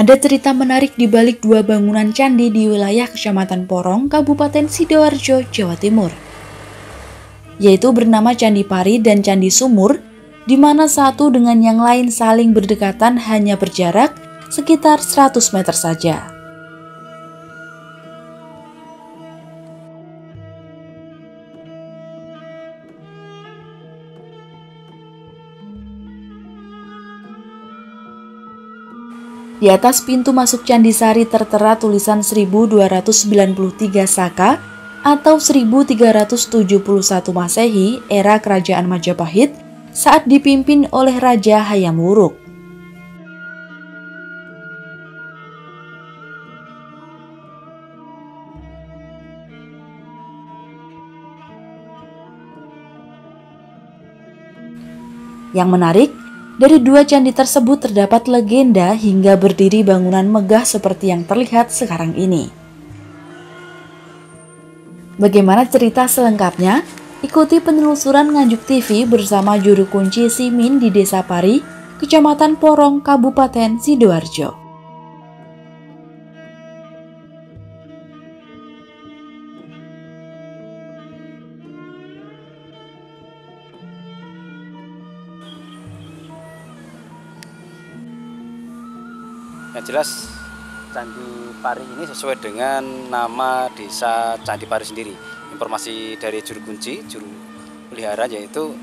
Ada cerita menarik di balik dua bangunan candi di wilayah Kecamatan Porong, Kabupaten Sidoarjo, Jawa Timur, yaitu bernama Candi Pari dan Candi Sumur, di mana satu dengan yang lain saling berdekatan hanya berjarak sekitar 100 meter saja. Di atas pintu masuk Candi Sari tertera tulisan 1293 Saka atau 1371 Masehi era Kerajaan Majapahit saat dipimpin oleh Raja Hayam Wuruk. Yang menarik, dari dua candi tersebut terdapat legenda hingga berdiri bangunan megah seperti yang terlihat sekarang ini. Bagaimana cerita selengkapnya? Ikuti penelusuran Nganjuk TV bersama juru kunci Simin di Desa Pari, Kecamatan Porong, Kabupaten Sidoarjo. Yang jelas Candi Pari ini sesuai dengan nama desa Candi Pari sendiri. Informasi dari juru kunci, juru pelihara, yaitu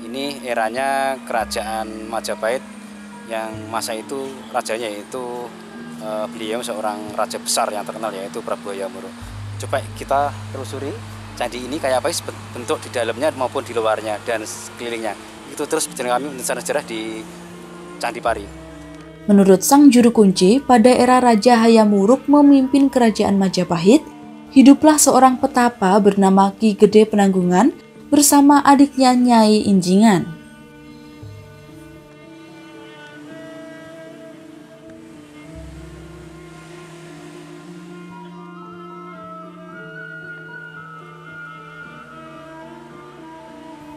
ini eranya Kerajaan Majapahit yang masa itu rajanya yaitu beliau seorang raja besar yang terkenal yaitu Prabu Hayam Wuruk. Coba kita telusuri candi ini kayak apa sih bentuk di dalamnya maupun di luarnya dan sekelilingnya. Itu terus berjalan kami sejarah di Candi Pari. Menurut sang juru kunci, pada era Raja Hayam Wuruk memimpin Kerajaan Majapahit, hiduplah seorang petapa bernama Ki Gede Penanggungan bersama adiknya Nyai Injingan.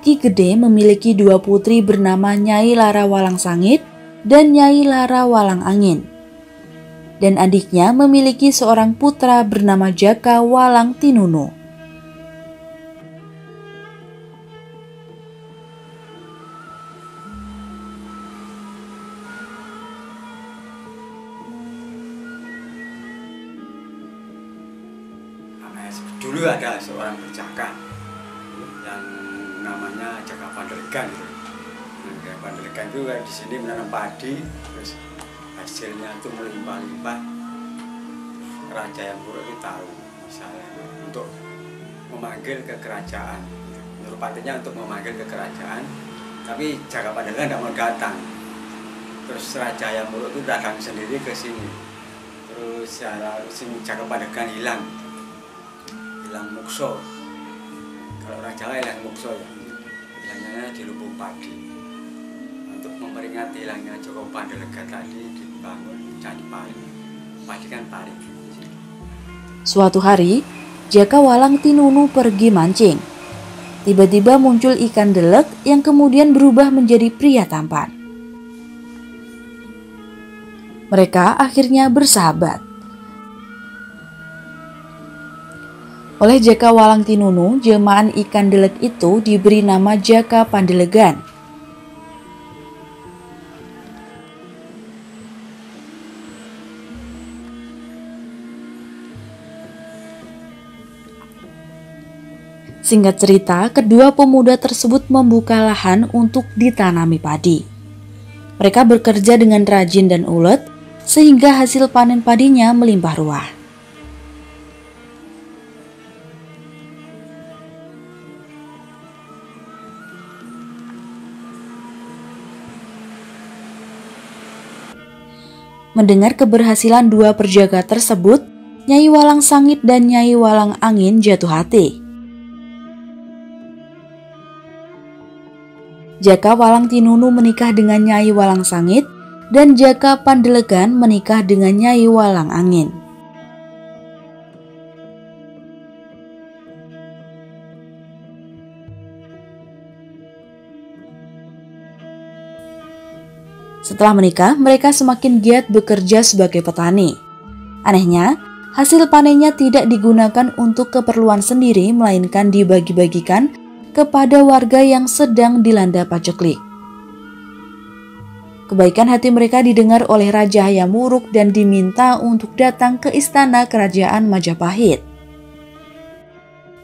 Ki Gede memiliki dua putri bernama Nyai Lara Walang Sangit dan Nyai Lara Walang Angin. Dan adiknya memiliki seorang putra bernama Jaka Walang Tinunu. Dulu ada seorang berjaka yang namanya Jaka Pandelegan. Pandelegan itu di sini menanam padi, terus hasilnya itu melimpah-limpah. Raja yang Wuruk itu tahu, misalnya untuk memanggil ke kerajaan, Nurpatinya untuk memanggil ke kerajaan, tapi Jaka Pandelegan tidak mau datang. Terus Raja yang Wuruk itu datang sendiri ke sini, terus Jaka Pandelegan hilang mukso. Kalau orang Jawa hilang mukso ya, hilangnya di lubung padi. Untuk memperingati hilangnya Jaka Pandelegan tadi dibangun Candi Pari. Padi kan pari. Suatu hari, Jaka Walang Tinunu pergi mancing. Tiba-tiba muncul ikan delek yang kemudian berubah menjadi pria tampan. Mereka akhirnya bersahabat. Oleh Jaka Walang Tinunu, jelmaan ikan delek itu diberi nama Jaka Pandelegan. Singkat cerita, kedua pemuda tersebut membuka lahan untuk ditanami padi. Mereka bekerja dengan rajin dan ulet, sehingga hasil panen padinya melimpah ruah. Mendengar keberhasilan dua perjaga tersebut, Nyai Walang Sangit dan Nyai Walang Angin jatuh hati. Jaka Walang Tinunu menikah dengan Nyai Walang Sangit dan Jaka Pandelegan menikah dengan Nyai Walang Angin. Setelah menikah, mereka semakin giat bekerja sebagai petani. Anehnya, hasil panennya tidak digunakan untuk keperluan sendiri, melainkan dibagi-bagikan kepada warga yang sedang dilanda paceklik. Kebaikan hati mereka didengar oleh Raja Hayam Wuruk dan diminta untuk datang ke istana kerajaan Majapahit.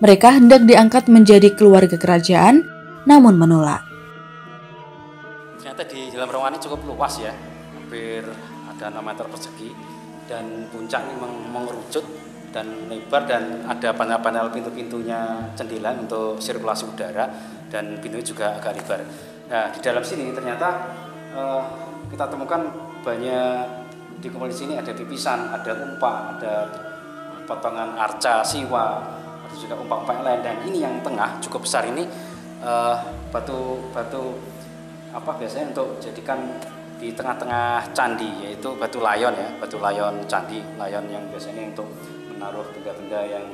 Mereka hendak diangkat menjadi keluarga kerajaan, namun menolak. Ternyata di dalam ruangan ini cukup luas ya, hampir ada 6 meter persegi, dan puncaknya mengerucut dan lebar, dan ada panel-panel pintu-pintunya jendela untuk sirkulasi udara, dan pintunya juga agak lebar. Nah, di dalam sini ternyata kita temukan banyak di kumul di sini, ada pipisan, ada umpak, ada potongan arca, siwa, ada juga umpak-umpak lain, dan ini yang tengah cukup besar ini batu apa biasanya untuk jadikan di tengah-tengah candi, yaitu batu layon ya, batu layon candi, layon yang biasanya untuk menaruh benda-benda yang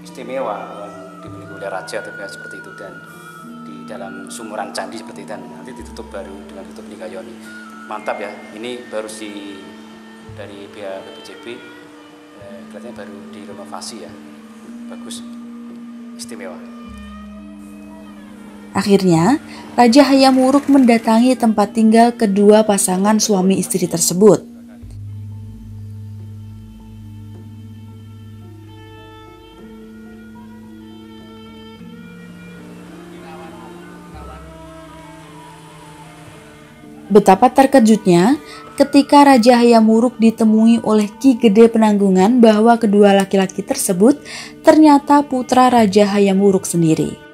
istimewa yang dimiliki oleh raja atau seperti itu, dan di dalam sumuran candi seperti itu, dan nanti ditutup baru dengan tutup ligayoni. Mantap ya, ini baru dari pihak BPJB kelihatannya baru direnovasi ya, bagus, istimewa. Akhirnya, Raja Hayam Wuruk mendatangi tempat tinggal kedua pasangan suami istri tersebut. Betapa terkejutnya ketika Raja Hayam Wuruk ditemui oleh Ki Gede Penanggungan bahwa kedua laki-laki tersebut ternyata putra Raja Hayam Wuruk sendiri.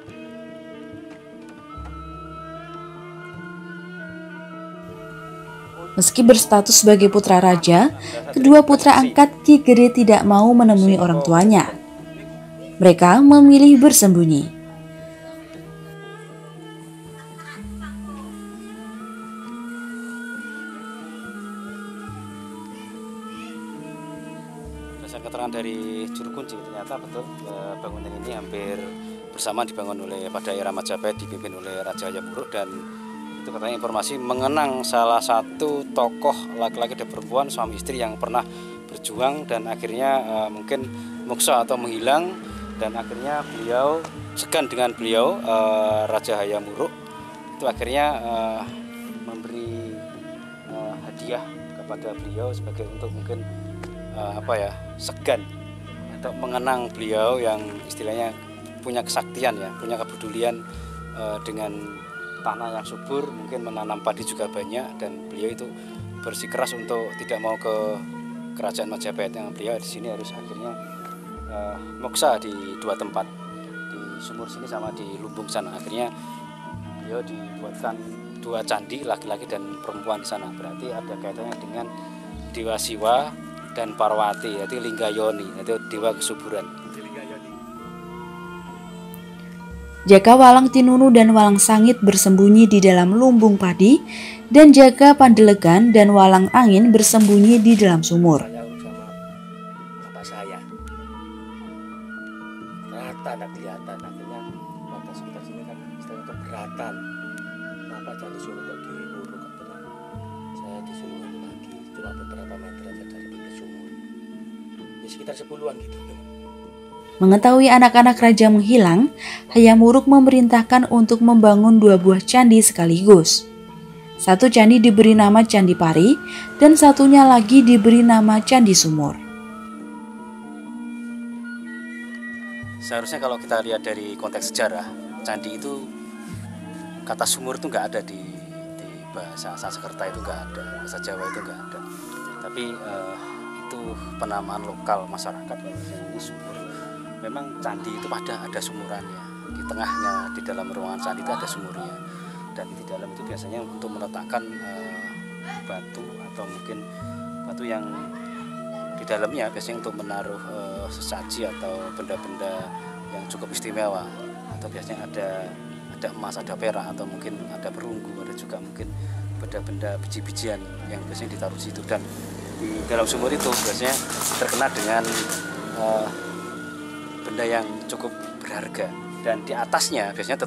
Meski berstatus sebagai putra raja, kedua putra angkat Ki Gede tidak mau menemui orang tuanya. Mereka memilih bersembunyi. Berdasarkan keterangan dari juru kunci, ternyata betul bangunan ini hampir bersama dibangun pada era Majapahit, dipimpin oleh Raja Hayam Wuruk, dan itu katanya informasi mengenang salah satu tokoh laki-laki dan perempuan suami istri yang pernah berjuang dan akhirnya mungkin muksa atau menghilang, dan akhirnya beliau segan dengan beliau Raja Hayam Wuruk itu akhirnya memberi hadiah kepada beliau sebagai untuk mungkin segan atau mengenang beliau yang istilahnya punya kesaktian ya, punya kepedulian dengan tanah yang subur, mungkin menanam padi juga banyak, dan beliau itu bersikeras untuk tidak mau ke kerajaan Majapahit, yang beliau di sini harus akhirnya moksa di dua tempat, di sumur sini sama di lumbung sana. Akhirnya beliau dibuatkan dua candi laki-laki dan perempuan di sana, berarti ada kaitannya dengan Dewa Siwa dan Parwati, yaitu Linggayoni, yaitu dewa kesuburan. Jaka Walang Tinunu dan Walang Sangit bersembunyi di dalam lumbung padi, dan Jaka Pandelegan dan Walang Angin bersembunyi di dalam sumur. Sama bapak saya rata tak kelihatan, akhirnya warga sekitar sini kan istilahnya keberatan, kenapa jangan disuruh kok diuruk, katanya saya disuruh lagi cuma beberapa meter aja dari pinggir sumur, ya sekitar 10-an gitu. Mengetahui anak-anak raja menghilang, Hayam Wuruk memerintahkan untuk membangun 2 buah candi sekaligus. Satu candi diberi nama Candi Pari, dan satunya lagi diberi nama Candi Sumur. Seharusnya kalau kita lihat dari konteks sejarah, candi itu, kata sumur itu nggak ada di bahasa Sanskerta, itu nggak ada, bahasa Jawa itu nggak ada. Tapi itu penamaan lokal masyarakat, ini sumur. Memang candi itu ada sumurannya, di tengahnya, di dalam ruangan candi itu ada sumurnya, dan di dalam itu biasanya untuk meletakkan batu atau mungkin batu yang di dalamnya biasanya untuk menaruh sesaji atau benda-benda yang cukup istimewa, atau biasanya ada emas, ada perak, atau mungkin ada perunggu, ada juga mungkin benda-benda biji-bijian yang biasanya ditaruh di situ. Dan di dalam sumur itu biasanya terkenal dengan benda yang cukup berharga, dan di atasnya biasanya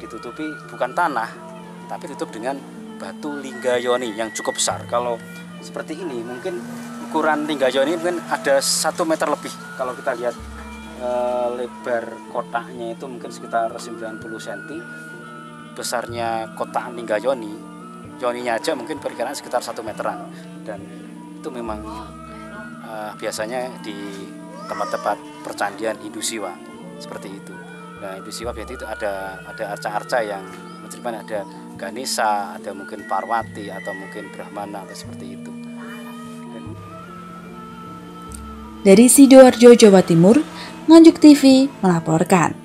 ditutupi bukan tanah, tapi ditutup dengan batu linggayoni yang cukup besar. Kalau seperti ini mungkin ukuran linggayoni mungkin ada 1 meter lebih. Kalau kita lihat lebar kotaknya itu mungkin sekitar 90 cm. Besarnya kotak linggayoni, yoninya aja mungkin perkiraan sekitar 1 meteran. Dan itu memang biasanya di tempat-tempat percandian Hindu Siwa seperti itu. Nah, Hindu Siwa berarti itu ada arca-arca yang menceritakan ada Ganesha, ada mungkin Parwati atau mungkin Brahmana atau seperti itu. Dari Sidoarjo, Jawa Timur, Nganjuk TV melaporkan.